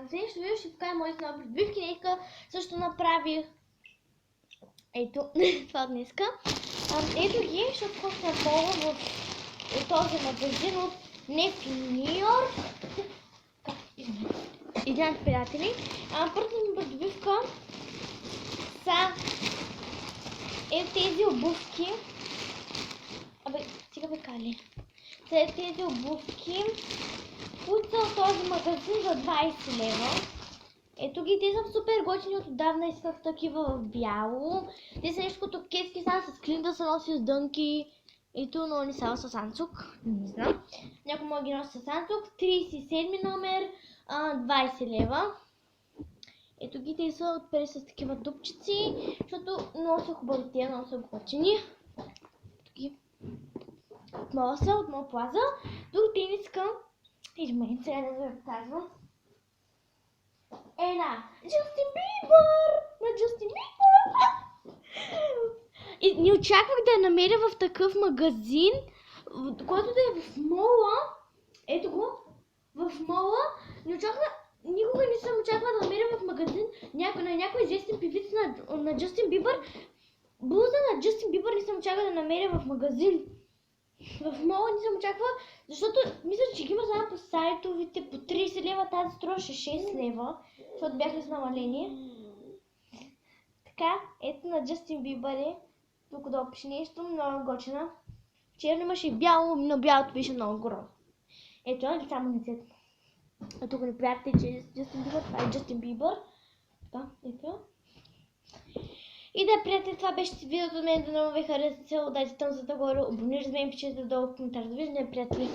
следващото видео ще покажа моите нови придобивки. Днеска също направих ето това днеска. Ето ги, защото ходих на пола в този магазин от Нефт Нью Йорк. Извинявайте, приятели. Първата ми придобивка са тези обувки. Сега бе кали. Са тези обувки, които са от този магазин за 20 лева. Ето ги, те са супер готини, отдавна исках такива в бяло. Те са нещо като кески, сега с клин да се носи с дънки. Ето, но не са с анцук, не знам. Някой може ги носи с анцук, 37 номер, 20 лева. Ето ги, те са отпред с такива дупчици, защото много са хубави, те много са готини. Ето ги. От моя плаза. Друг тениска, или мен сега да ви показвам. На Джастин Бибър! На Джастин Бибър! И не очаквах да я намеря в такъв магазин, който да е в мола. Ето го, в мола. Никога не съм очаквала да намеря в магазин на някой известен певиц на Джастин Бибър. Блуза на Джастин Бибър не съм очаквала да намеря в магазин. В мола не съм очаквала, защото мисля, че ги има само по сайтовите по 30 лева, тази струваше 6 лева, защото бяха с намаление. Така, ето на Джастин Бибър е. Тук да опише нещо, много готина. Черно имаше и бяло, но бялото беше много грозно. Ето, само лицето. А тук не приятели, че е Джастин Бибър, това е Джастин Бибър. Така, ето. И да, приятели, това беше видеото от мен, да много ви хареса, дайте тъмзата горе, абонирайте за мен, пишете долу в коментар. Довиждане, приятели!